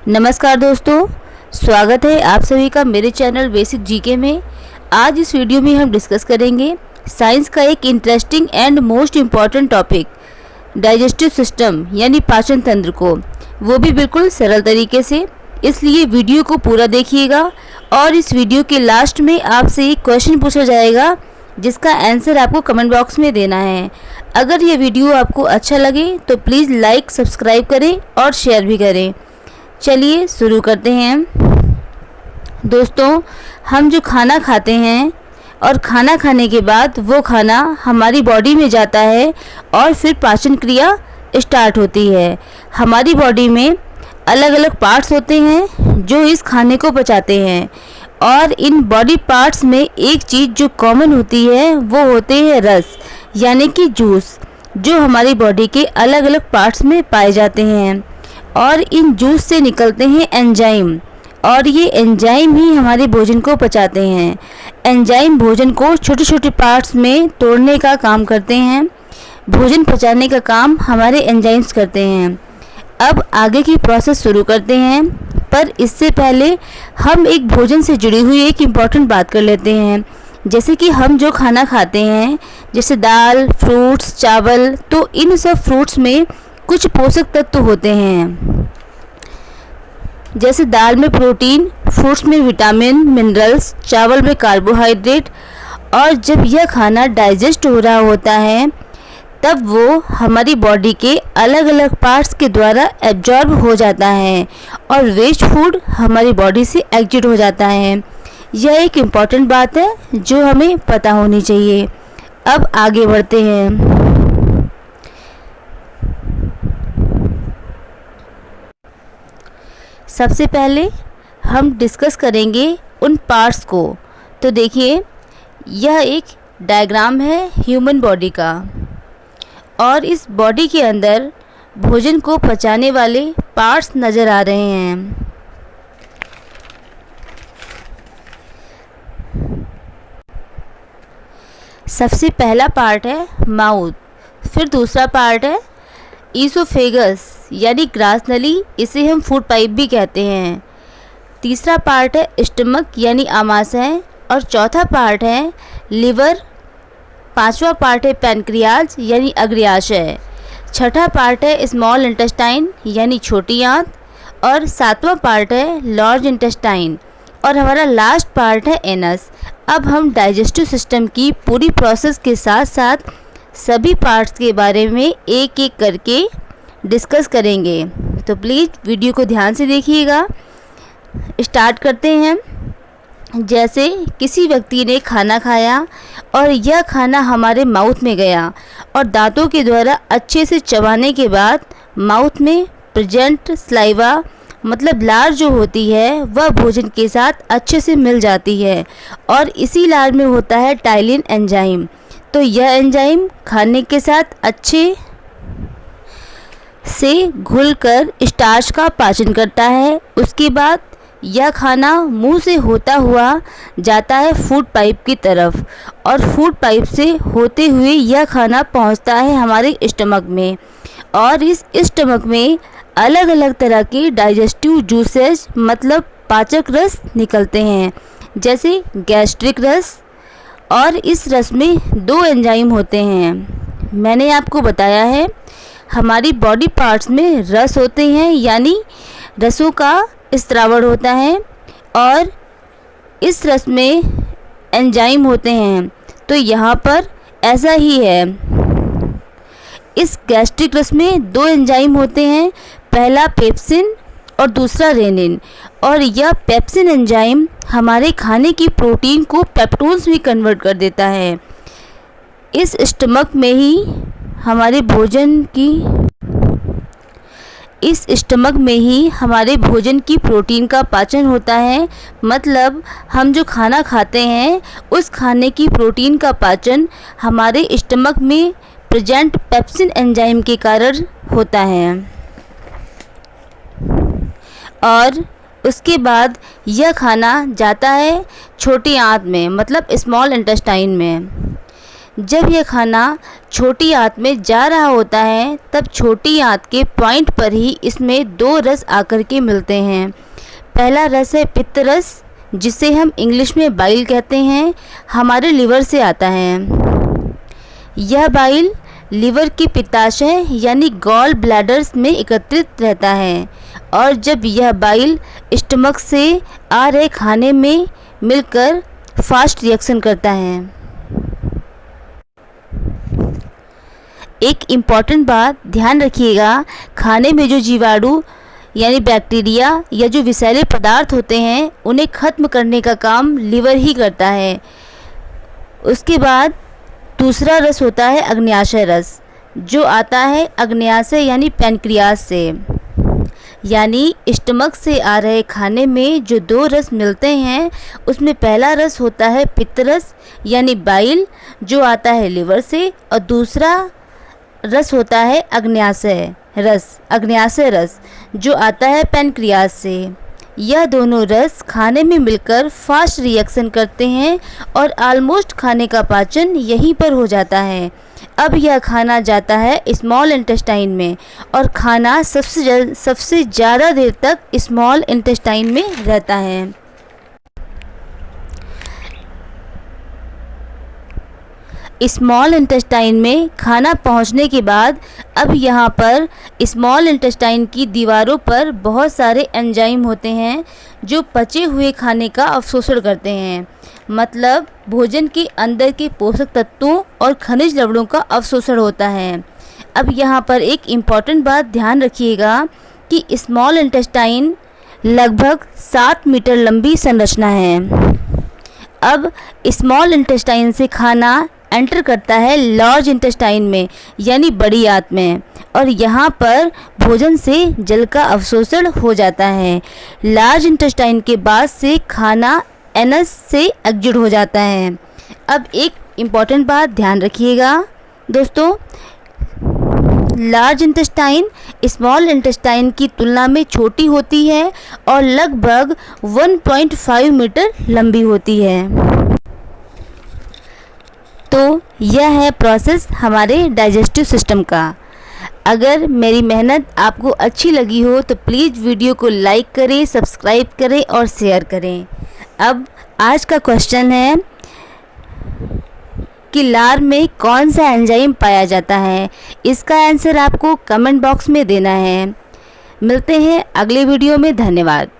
नमस्कार दोस्तों, स्वागत है आप सभी का मेरे चैनल बेसिक जीके में। आज इस वीडियो में हम डिस्कस करेंगे साइंस का एक interesting and most important topic, digestive system यानी पाचन तंत्र को, वो भी बिल्कुल सरल तरीके से। इसलिए वीडियो को पूरा देखिएगा और इस वीडियो के लास्ट में आपसे एक क्वेश्चन पूछा जाएगा जिसका आंसर आपको कमेंट बॉक्स में देना है। अगर ये वीडियो आपको अच्छा लगे तो प्लीज़ लाइक, सब्सक्राइब करें और शेयर भी करें। चलिए शुरू करते हैं। दोस्तों, हम जो खाना खाते हैं और खाना खाने के बाद वो खाना हमारी बॉडी में जाता है और फिर पाचन क्रिया स्टार्ट होती है। हमारी बॉडी में अलग अलग पार्ट्स होते हैं जो इस खाने को पचाते हैं, और इन बॉडी पार्ट्स में एक चीज़ जो कॉमन होती है वो होते हैं रस यानी कि जूस, जो हमारी बॉडी के अलग अलग पार्ट्स में पाए जाते हैं। और इन जूस से निकलते हैं एंजाइम, और ये एंजाइम ही हमारे भोजन को पचाते हैं। एंजाइम भोजन को छोटे छोटे पार्ट्स में तोड़ने का काम करते हैं। भोजन पचाने का काम हमारे एंजाइम्स करते हैं। अब आगे की प्रोसेस शुरू करते हैं, पर इससे पहले हम एक भोजन से जुड़ी हुई एक इम्पॉर्टेंट बात कर लेते हैं। जैसे कि हम जो खाना खाते हैं, जैसे दाल, फ्रूट्स, चावल, तो इन सब फ्रूट्स में कुछ पोषक तत्व होते हैं। जैसे दाल में प्रोटीन, फ्रूट्स में विटामिन, मिनरल्स, चावल में कार्बोहाइड्रेट। और जब यह खाना डाइजेस्ट हो रहा होता है तब वो हमारी बॉडी के अलग अलग पार्ट्स के द्वारा एब्जॉर्ब हो जाता है और वेस्ट फूड हमारी बॉडी से एग्जिट हो जाता है। यह एक इम्पॉर्टेंट बात है जो हमें पता होनी चाहिए। अब आगे बढ़ते हैं। सबसे पहले हम डिस्कस करेंगे उन पार्ट्स को। तो देखिए, यह एक डायग्राम है ह्यूमन बॉडी का, और इस बॉडी के अंदर भोजन को पचाने वाले पार्ट्स नज़र आ रहे हैं। सबसे पहला पार्ट है माउथ, फिर दूसरा पार्ट है ईसोफेगस यानी ग्रास नली, इसे हम फूड पाइप भी कहते हैं। तीसरा पार्ट है स्टमक यानी आमाशय, और चौथा पार्ट है लिवर। पांचवा पार्ट है पैनक्रियाज यानी अग्र्याशय। छठा पार्ट है स्मॉल इंटेस्टाइन यानी छोटी आंत, और सातवां पार्ट है लार्ज इंटेस्टाइन, और हमारा लास्ट पार्ट है एनस। अब हम डाइजेस्टिव सिस्टम की पूरी प्रोसेस के साथ साथ सभी पार्ट्स के बारे में एक एक करके डिस्कस करेंगे, तो प्लीज़ वीडियो को ध्यान से देखिएगा। स्टार्ट करते हैं। जैसे किसी व्यक्ति ने खाना खाया और यह खाना हमारे माउथ में गया, और दांतों के द्वारा अच्छे से चबाने के बाद माउथ में प्रेजेंट स्लाइवा मतलब लार जो होती है वह भोजन के साथ अच्छे से मिल जाती है, और इसी लार में होता है टाइलिन एंजाइम। तो यह एंजाइम खाने के साथ अच्छे से घुलकर स्टार्च का पाचन करता है। उसके बाद यह खाना मुंह से होता हुआ जाता है फूड पाइप की तरफ, और फूड पाइप से होते हुए यह खाना पहुंचता है हमारे स्टमक में, और इस स्टमक में अलग अलग तरह के डाइजेस्टिव जूसेस मतलब पाचक रस निकलते हैं, जैसे गैस्ट्रिक रस। और इस रस में दो एंजाइम होते हैं। मैंने आपको बताया है हमारी बॉडी पार्ट्स में रस होते हैं, यानी रसों का स्त्रावण होता है, और इस रस में एंजाइम होते हैं। तो यहाँ पर ऐसा ही है। इस गैस्ट्रिक रस में दो एंजाइम होते हैं, पहला पेप्सिन और दूसरा रेनिन, और यह पेप्सिन एंजाइम हमारे खाने की प्रोटीन को पेप्टोन्स में कन्वर्ट कर देता है। इस स्टमक में ही हमारे भोजन की प्रोटीन का पाचन होता है। मतलब हम जो खाना खाते हैं उस खाने की प्रोटीन का पाचन हमारे स्टमक में प्रेजेंट पेप्सिन एंजाइम के कारण होता है, और उसके बाद यह खाना जाता है छोटी आंत में मतलब स्मॉल इंटेस्टाइन में। जब यह खाना छोटी आंत में जा रहा होता है तब छोटी आंत के पॉइंट पर ही इसमें दो रस आकर के मिलते हैं। पहला रस है पित्त रस, जिसे हम इंग्लिश में बाइल कहते हैं, हमारे लिवर से आता है। यह बाइल लिवर के पित्ताशय यानी गॉल ब्लैडर्स में एकत्रित रहता है और जब यह बाइल स्टमक से आ रहे खाने में मिलकर फास्ट रिएक्शन करता है। एक इम्पॉर्टेंट बात ध्यान रखिएगा, खाने में जो जीवाणु यानी बैक्टीरिया या जो विषैले पदार्थ होते हैं उन्हें ख़त्म करने का काम लिवर ही करता है। उसके बाद दूसरा रस होता है अग्न्याशय रस, जो आता है अग्न्याशय यानी पैनक्रियाज से। यानी स्टमक से आ रहे खाने में जो दो रस मिलते हैं उसमें पहला रस होता है पित्त रस यानी बाइल, जो आता है लिवर से, और दूसरा रस होता है अग्न्याशय रस, जो आता है पैनक्रियाज से। यह दोनों रस खाने में मिलकर फास्ट रिएक्शन करते हैं और ऑलमोस्ट खाने का पाचन यहीं पर हो जाता है। अब यह खाना जाता है स्मॉल इंटेस्टाइन में और खाना सबसे ज़्यादा देर तक स्मॉल इंटेस्टाइन में रहता है। स्मॉल इंटेस्टाइन में खाना पहुंचने के बाद अब यहाँ पर स्मॉल इंटेस्टाइन की दीवारों पर बहुत सारे एंजाइम होते हैं जो पचे हुए खाने का अवशोषण करते हैं, मतलब भोजन के अंदर के पोषक तत्वों और खनिज लवणों का अवशोषण होता है। अब यहाँ पर एक इम्पॉर्टेंट बात ध्यान रखिएगा कि स्मॉल इंटेस्टाइन लगभग 7 मीटर लंबी संरचना है। अब स्मॉल इंटेस्टाइन से खाना एंटर करता है लार्ज इंटेस्टाइन में यानी बड़ी आंत में और यहाँ पर भोजन से जल का अवशोषण हो जाता है। लार्ज इंटेस्टाइन के बाद से खाना एनस से एग्जिट हो जाता है। अब एक इम्पॉर्टेंट बात ध्यान रखिएगा दोस्तों, लार्ज इंटेस्टाइन स्मॉल इंटेस्टाइन की तुलना में छोटी होती है और लगभग 1.5 मीटर लंबी होती है। तो यह है प्रोसेस हमारे डाइजेस्टिव सिस्टम का। अगर मेरी मेहनत आपको अच्छी लगी हो तो प्लीज़ वीडियो को लाइक करें, सब्सक्राइब करें और शेयर करें। अब आज का क्वेश्चन है कि लार में कौन सा एंजाइम पाया जाता है। इसका आंसर आपको कमेंट बॉक्स में देना है। मिलते हैं अगले वीडियो में। धन्यवाद।